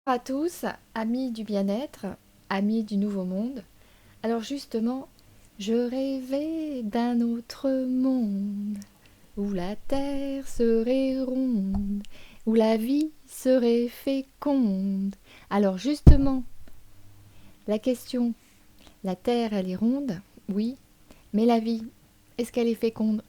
À tous, amis du bien-être, amis du nouveau monde. Alors justement, je rêvais d'un autre monde où la terre serait ronde, où la vie serait féconde. Alors justement, la question, la terre elle est ronde, oui, mais la vie, est-ce qu'elle est féconde?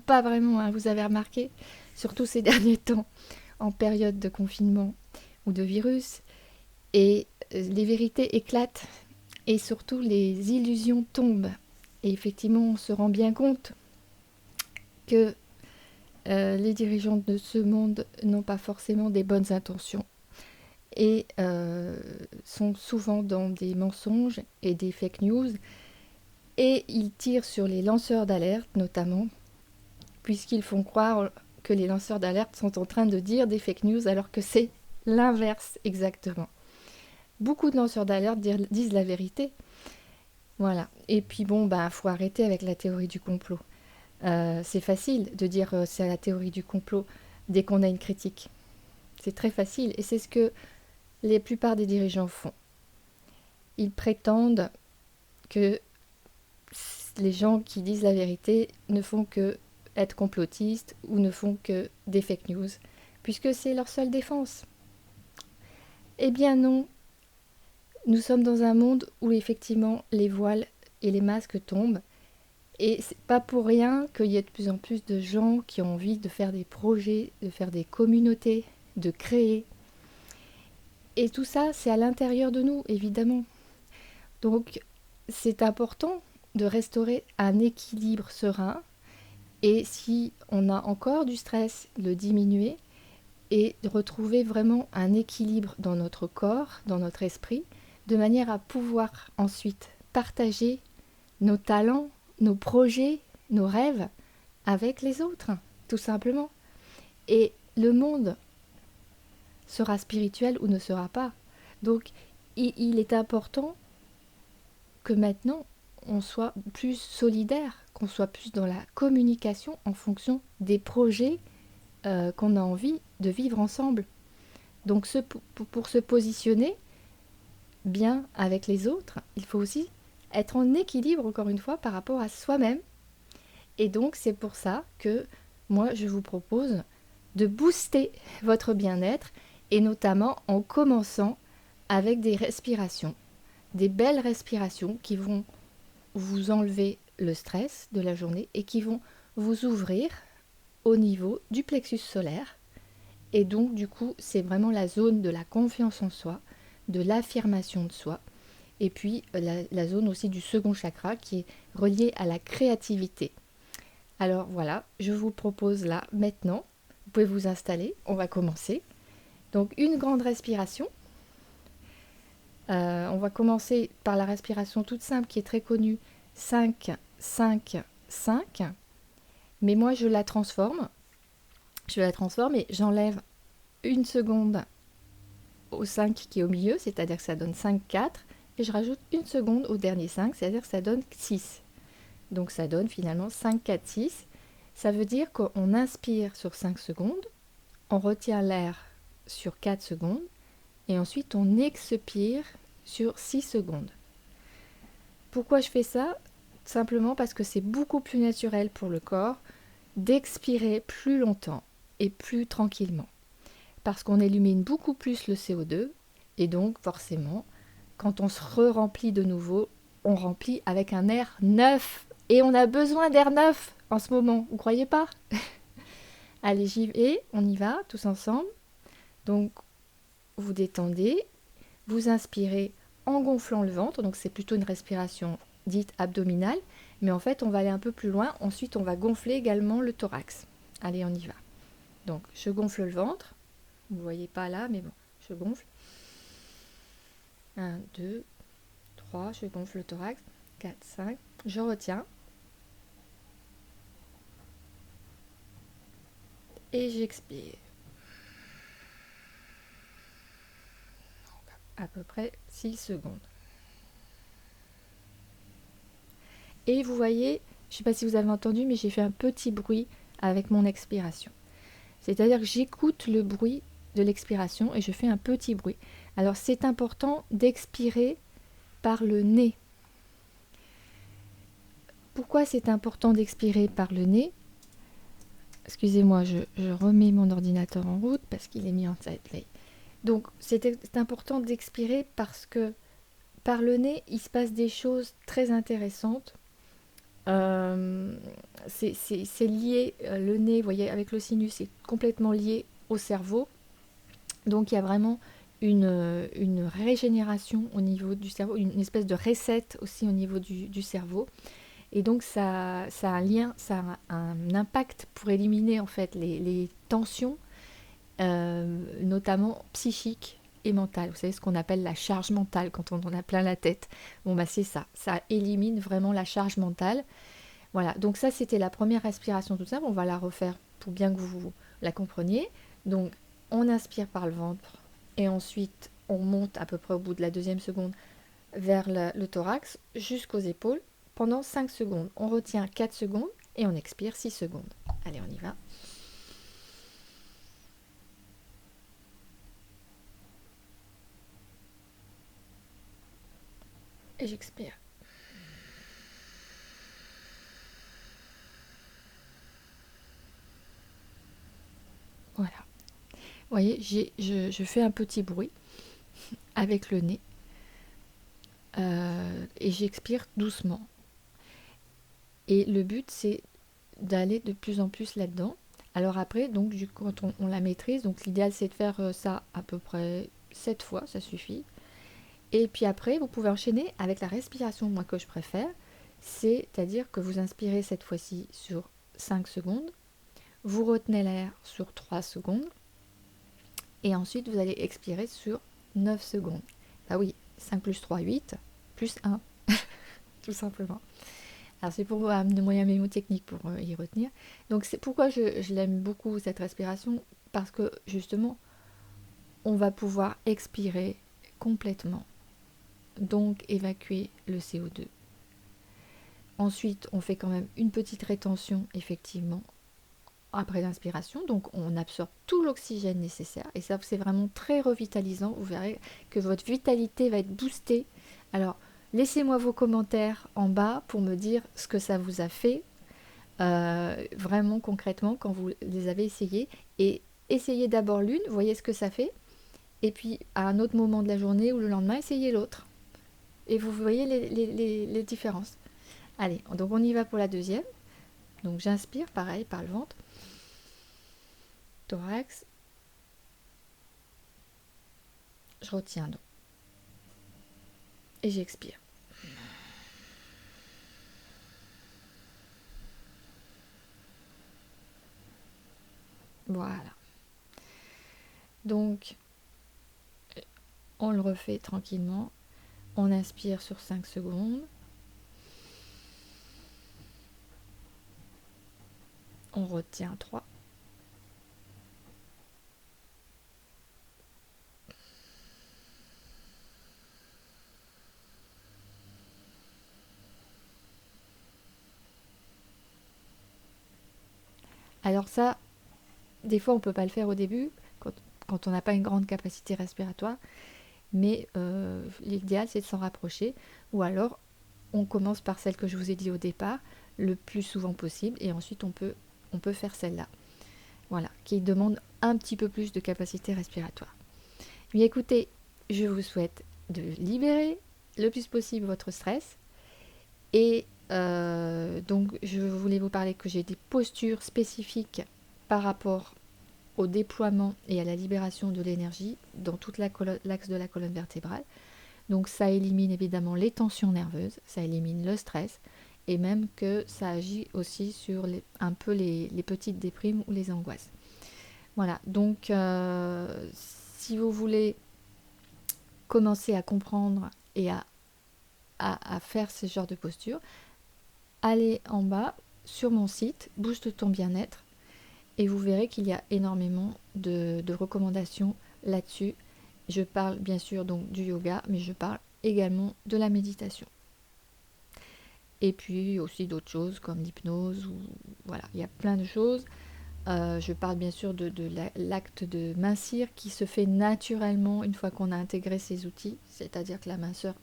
Pas vraiment, hein, vous avez remarqué, surtout ces derniers temps, en période de confinement ou de virus. Et les vérités éclatent et surtout les illusions tombent. Et effectivement, on se rend bien compte que les dirigeants de ce monde n'ont pas forcément des bonnes intentions et sont souvent dans des mensonges et des fake news. Et ils tirent sur les lanceurs d'alerte notamment, puisqu'ils font croire que les lanceurs d'alerte sont en train de dire des fake news alors que c'est l'inverse exactement. Beaucoup de lanceurs d'alerte disent la vérité. Voilà. Et puis bon, bah, faut arrêter avec la théorie du complot. C'est facile de dire c'est la théorie du complot dès qu'on a une critique. C'est très facile et c'est ce que la plupart des dirigeants font. Ils prétendent que les gens qui disent la vérité ne font que être complotistes ou ne font que des fake news, puisque c'est leur seule défense. Eh bien non, nous sommes dans un monde où effectivement les voiles et les masques tombent. Et c'est pas pour rien qu'il y a de plus en plus de gens qui ont envie de faire des projets, de faire des communautés, de créer. Et tout ça, c'est à l'intérieur de nous, évidemment. Donc, c'est important de restaurer un équilibre serein. Et si on a encore du stress, le diminuer et de retrouver vraiment un équilibre dans notre corps, dans notre esprit, de manière à pouvoir ensuite partager nos talents, nos projets, nos rêves avec les autres, tout simplement. Et le monde sera spirituel ou ne sera pas. Donc, il est important que maintenant, on soit plus solidaire, qu'on soit plus dans la communication en fonction des projets qu'on a envie de vivre ensemble. Donc, pour se positionner bien avec les autres, il faut aussi être en équilibre, encore une fois, par rapport à soi-même. Et donc, c'est pour ça que moi, je vous propose de booster votre bien-être et notamment en commençant avec des respirations, des belles respirations qui vont vous enlever le stress de la journée et qui vont vous ouvrir au niveau du plexus solaire. Et donc, du coup, c'est vraiment la zone de la confiance en soi, de l'affirmation de soi, et puis la zone aussi du second chakra qui est reliée à la créativité. Alors voilà, je vous propose là, maintenant, vous pouvez vous installer, on va commencer. Donc une grande respiration. On va commencer par la respiration toute simple qui est très connue, 5, 5, 5. Mais moi je la transforme. Je la transforme et j'enlève une seconde au 5 qui est au milieu, c'est-à-dire que ça donne 5, 4. Et je rajoute une seconde au dernier 5, c'est-à-dire que ça donne 6. Donc ça donne finalement 5, 4, 6. Ça veut dire qu'on inspire sur 5 secondes, on retient l'air sur 4 secondes et ensuite on expire sur 6 secondes. Pourquoi je fais ça? Simplement parce que c'est beaucoup plus naturel pour le corps d'expirer plus longtemps et plus tranquillement. Parce qu'on élimine beaucoup plus le CO2 et donc forcément, quand on se re-remplit de nouveau, on remplit avec un air neuf. Et on a besoin d'air neuf en ce moment, vous croyez pas? Allez, j'y vais, on y va, tous ensemble. Donc, vous détendez, vous inspirez en gonflant le ventre, donc c'est plutôt une respiration dite abdominale, mais en fait, on va aller un peu plus loin. Ensuite, on va gonfler également le thorax. Allez, on y va. Donc, je gonfle le ventre. Vous ne voyez pas là, mais bon, je gonfle. 1, 2, 3, je gonfle le thorax. 4, 5, je retiens. Et j'expire. À peu près 6 secondes. Et vous voyez, je ne sais pas si vous avez entendu, mais j'ai fait un petit bruit avec mon expiration. C'est-à-dire que j'écoute le bruit de l'expiration et je fais un petit bruit. Alors c'est important d'expirer par le nez. Pourquoi c'est important d'expirer par le nez? Excusez-moi, je remets mon ordinateur en route parce qu'il est mis en sideplay. Donc c'est important d'expirer parce que par le nez, il se passe des choses très intéressantes. C'est lié, le nez, vous voyez, avec le sinus, c'est complètement lié au cerveau. Donc il y a vraiment une régénération au niveau du cerveau, une espèce de reset aussi au niveau du cerveau. Et donc ça a un lien, ça a un impact pour éliminer en fait les tensions, notamment psychiques et mentales. Vous savez ce qu'on appelle la charge mentale quand on en a plein la tête. Bon bah c'est ça élimine vraiment la charge mentale. Voilà, donc ça c'était la première respiration toute simple, on va la refaire pour bien que vous la compreniez. Donc on inspire par le ventre et ensuite on monte à peu près au bout de la deuxième seconde vers le thorax jusqu'aux épaules pendant 5 secondes. On retient 4 secondes et on expire 6 secondes. Allez, on y va. Et j'expire. Voilà. Vous voyez, je fais un petit bruit avec le nez et j'expire doucement. Et le but, c'est d'aller de plus en plus là-dedans. Alors après, donc, quand on la maîtrise, donc l'idéal, c'est de faire ça à peu près 7 fois, ça suffit. Et puis après, vous pouvez enchaîner avec la respiration, moi, que je préfère. C'est-à-dire que vous inspirez cette fois-ci sur 5 secondes, vous retenez l'air sur 3 secondes, et ensuite vous allez expirer sur 9 secondes. Bah oui, 5 plus 3, 8, plus 1, tout simplement. Alors c'est pour de moyens mémotechniques pour y retenir. Donc c'est pourquoi je l'aime beaucoup cette respiration, parce que justement, on va pouvoir expirer complètement, donc évacuer le CO2. Ensuite, on fait quand même une petite rétention, effectivement, après l'inspiration. Donc, on absorbe tout l'oxygène nécessaire. Et ça, c'est vraiment très revitalisant. Vous verrez que votre vitalité va être boostée. Alors, laissez-moi vos commentaires en bas pour me dire ce que ça vous a fait, vraiment concrètement, quand vous les avez essayés. Et essayez d'abord l'une, voyez ce que ça fait. Et puis, à un autre moment de la journée ou le lendemain, essayez l'autre. Et vous voyez les différences. Allez, donc on y va pour la deuxième. Donc j'inspire, pareil, par le ventre. Thorax. Je retiens donc. Et j'expire. Voilà. Donc, on le refait tranquillement. On inspire sur 5 secondes. On retient 3. Alors ça, des fois on ne peut pas le faire au début, quand on n'a pas une grande capacité respiratoire, mais l'idéal c'est de s'en rapprocher, ou alors on commence par celle que je vous ai dit au départ, le plus souvent possible, et ensuite on peut faire celle-là. Voilà, qui demande un petit peu plus de capacité respiratoire. Mais écoutez, je vous souhaite de libérer le plus possible votre stress. Et donc, je voulais vous parler que j'ai des postures spécifiques par rapport au déploiement et à la libération de l'énergie dans toute l'axe de la colonne vertébrale. Donc, ça élimine évidemment les tensions nerveuses, ça élimine le stress, et même que ça agit aussi sur un peu les petites déprimes ou les angoisses. Voilà, donc si vous voulez commencer à comprendre et à faire ce genre de posture, allez en bas sur mon site Booste ton bien-être et vous verrez qu'il y a énormément de recommandations là-dessus. Je parle bien sûr donc du yoga, mais je parle également de la méditation. Et puis aussi d'autres choses comme l'hypnose, ou voilà, il y a plein de choses. Je parle bien sûr de l'acte de mincir qui se fait naturellement une fois qu'on a intégré ces outils, c'est-à-dire que la minceur,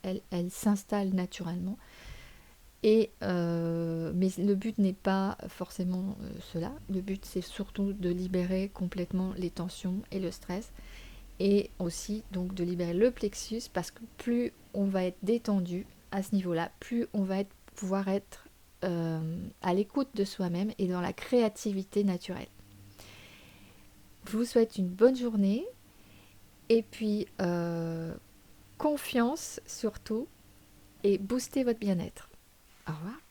elle s'installe naturellement. Mais le but n'est pas forcément cela. Le but, c'est surtout de libérer complètement les tensions et le stress. Et aussi donc de libérer le plexus, parce que plus on va être détendu à ce niveau-là, plus on va pouvoir être à l'écoute de soi-même et dans la créativité naturelle. Je vous souhaite une bonne journée et puis confiance surtout et boostez votre bien-être. Au revoir.